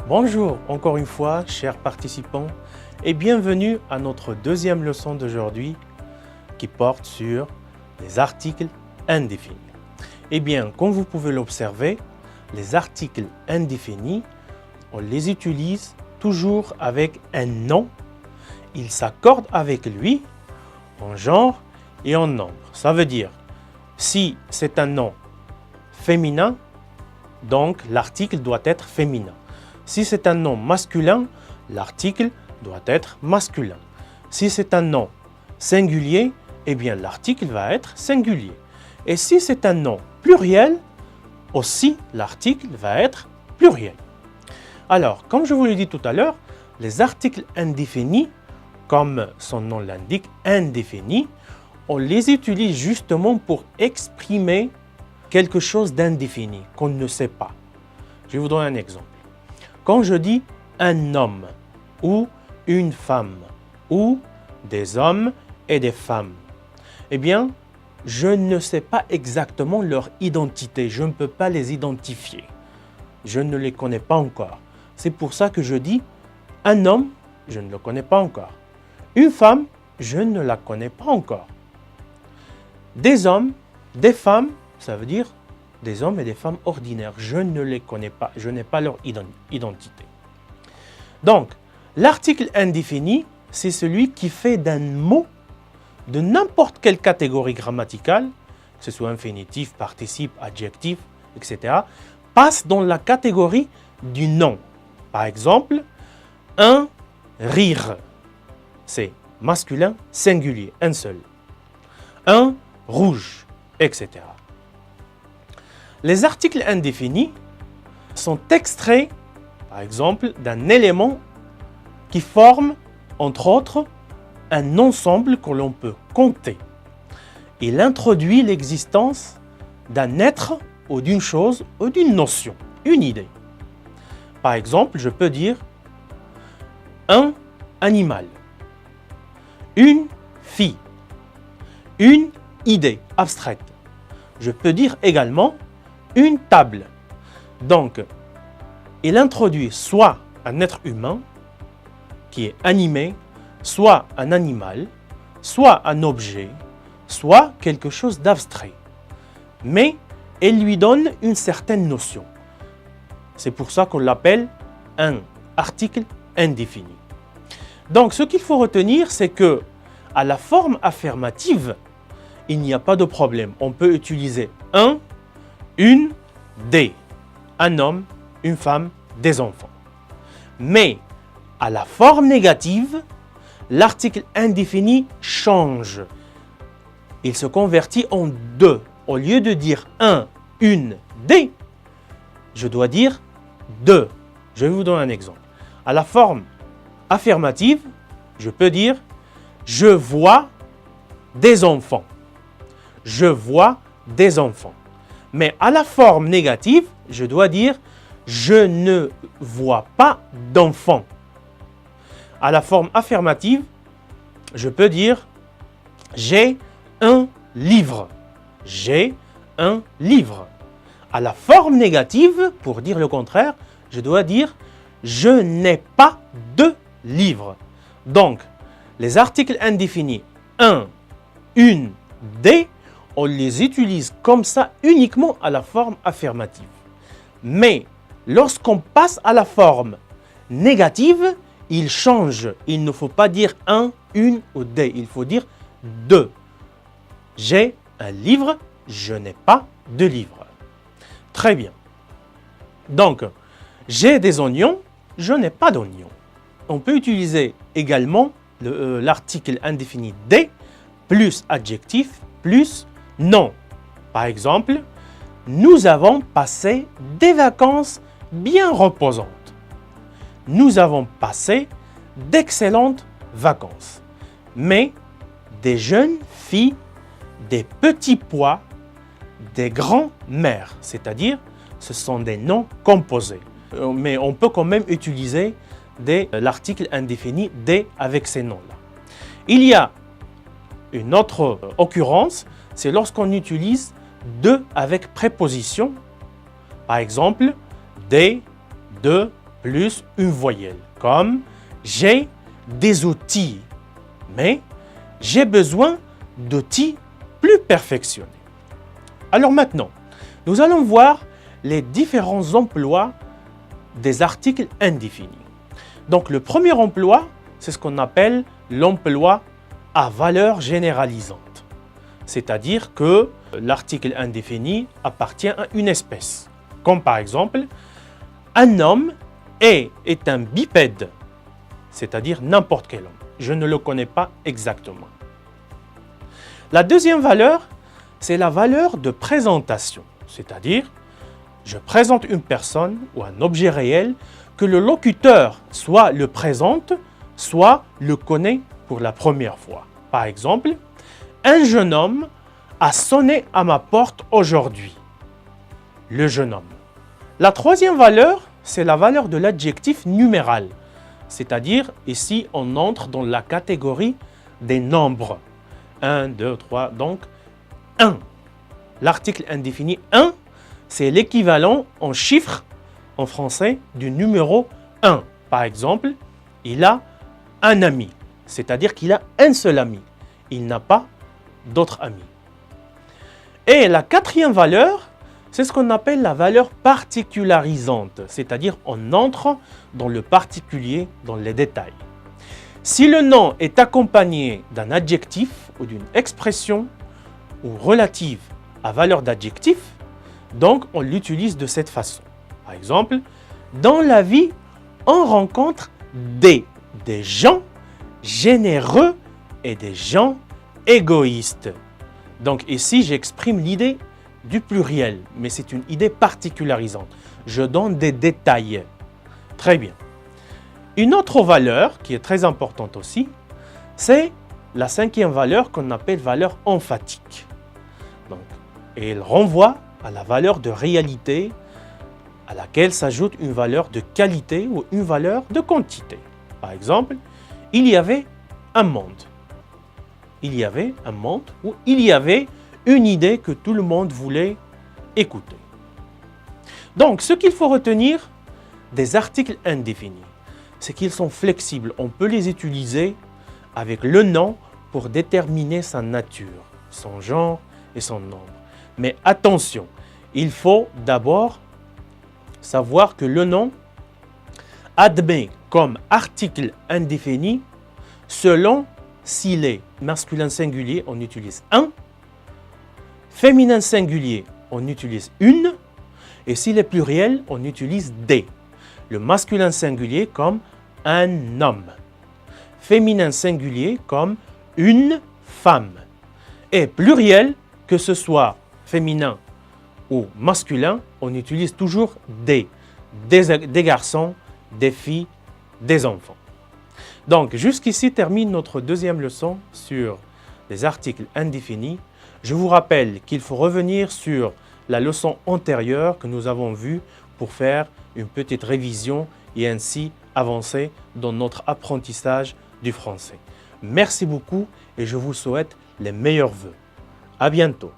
Bonjour encore une fois, chers participants, et bienvenue à notre deuxième leçon d'aujourd'hui qui porte sur les articles indéfinis. Eh bien, comme vous pouvez l'observer, les articles indéfinis, on les utilise toujours avec un nom. Ils s'accordent avec lui en genre et en nombre. Ça veut dire, si c'est un nom féminin, donc l'article doit être féminin. Si c'est un nom masculin, l'article doit être masculin. Si c'est un nom singulier, eh bien l'article va être singulier. Et si c'est un nom pluriel, aussi l'article va être pluriel. Alors, comme je vous l'ai dit tout à l'heure, les articles indéfinis, comme son nom l'indique, indéfinis, on les utilise justement pour exprimer quelque chose d'indéfini, qu'on ne sait pas. Je vais vous donner un exemple. Quand je dis un homme ou une femme ou des hommes et des femmes, eh bien, je ne sais pas exactement leur identité. Je ne peux pas les identifier. Je ne les connais pas encore. C'est pour ça que je dis un homme, je ne le connais pas encore. Une femme, je ne la connais pas encore. Des hommes, des femmes, ça veut dire des hommes et des femmes ordinaires. Je ne les connais pas, je n'ai pas leur identité. Donc, l'article indéfini, c'est celui qui fait d'un mot, de n'importe quelle catégorie grammaticale, que ce soit infinitif, participe, adjectif, etc., passe dans la catégorie du nom. Par exemple, un rire, c'est masculin singulier, un seul. Un rouge, etc. Les articles indéfinis sont extraits, par exemple, d'un élément qui forme, entre autres, un ensemble que l'on peut compter. Il introduit l'existence d'un être ou d'une chose ou d'une notion, une idée. Par exemple, je peux dire un animal, une fille, une idée abstraite. Je peux dire également une table. Donc, il introduit soit un être humain qui est animé, soit un animal, soit un objet, soit quelque chose d'abstrait. Mais il lui donne une certaine notion. C'est pour ça qu'on l'appelle un article indéfini. Donc, ce qu'il faut retenir, c'est que à la forme affirmative, il n'y a pas de problème. On peut utiliser un, une, des. Un homme, une femme, des enfants. Mais à la forme négative, l'article indéfini change. Il se convertit en deux. Au lieu de dire un, une, des, je dois dire deux. Je vais vous donner un exemple. À la forme affirmative, je peux dire je vois des enfants. Je vois des enfants. Mais à la forme négative, je dois dire je ne vois pas d'enfants. À la forme affirmative, je peux dire j'ai un livre. J'ai un livre. À la forme négative, pour dire le contraire, je dois dire je n'ai pas de livre. Donc, les articles indéfinis un, une, des, on les utilise comme ça uniquement à la forme affirmative. Mais lorsqu'on passe à la forme négative, il change. Il ne faut pas dire un, une ou des. Il faut dire deux. J'ai un livre, je n'ai pas de livre. Très bien. Donc, j'ai des oignons, je n'ai pas d'oignons. On peut utiliser également l'article indéfini des plus adjectif plus nom. Par exemple, nous avons passé des vacances bien reposantes. Nous avons passé d'excellentes vacances. Mais des jeunes filles, des petits pois, des grands-mères, c'est-à-dire ce sont des noms composés. Mais on peut quand même utiliser l'article indéfini des avec ces noms-là. Il y a une autre occurrence, c'est lorsqu'on utilise de avec préposition. Par exemple, des, de, plus une voyelle, comme j'ai des outils, mais j'ai besoin d'outils plus perfectionnés. Alors maintenant, nous allons voir les différents emplois des articles indéfinis. Donc le premier emploi, c'est ce qu'on appelle l'emploi à valeur généralisante. C'est-à-dire que l'article indéfini appartient à une espèce. Comme par exemple, un homme est un bipède, c'est-à-dire n'importe quel homme. Je ne le connais pas exactement. La deuxième valeur, c'est la valeur de présentation, c'est-à-dire je présente une personne ou un objet réel que le locuteur soit le présente, soit le connaît pour la première fois. Par exemple, un jeune homme a sonné à ma porte aujourd'hui. Le jeune homme. La troisième valeur, c'est la valeur de l'adjectif numéral, c'est-à-dire ici on entre dans la catégorie des nombres. 1, 2, 3, donc 1. L'article indéfini 1, c'est l'équivalent en chiffres en français du numéro 1. Par exemple, il a un ami, c'est-à-dire qu'il a un seul ami. Il n'a pas d'autres amis. Et la quatrième valeur, c'est ce qu'on appelle la valeur particularisante, c'est-à-dire on entre dans le particulier, dans les détails. Si le nom est accompagné d'un adjectif ou d'une expression ou relative à valeur d'adjectif, donc on l'utilise de cette façon. Par exemple, dans la vie, on rencontre des gens généreux et des gens égoïstes. Donc ici, j'exprime l'idée du pluriel, mais c'est une idée particularisante. Je donne des détails. Très bien. Une autre valeur qui est très importante aussi, c'est la cinquième valeur qu'on appelle valeur emphatique. Donc, et elle renvoie à la valeur de réalité à laquelle s'ajoute une valeur de qualité ou une valeur de quantité. Par exemple, il y avait un monde. Il y avait un monde où il y avait une idée que tout le monde voulait écouter. Donc, ce qu'il faut retenir des articles indéfinis, c'est qu'ils sont flexibles. On peut les utiliser avec le nom pour déterminer sa nature, son genre et son nombre. Mais attention, il faut d'abord savoir que le nom admet comme article indéfini selon s'il est masculin singulier, on utilise un, féminin singulier, on utilise une, et s'il est pluriel, on utilise des. Le masculin singulier comme un homme, féminin singulier comme une femme, et pluriel, que ce soit féminin ou masculin, on utilise toujours des garçons, des filles, des enfants. Donc, jusqu'ici termine notre deuxième leçon sur les articles indéfinis. Je vous rappelle qu'il faut revenir sur la leçon antérieure que nous avons vue pour faire une petite révision et ainsi avancer dans notre apprentissage du français. Merci beaucoup et je vous souhaite les meilleurs vœux. À bientôt.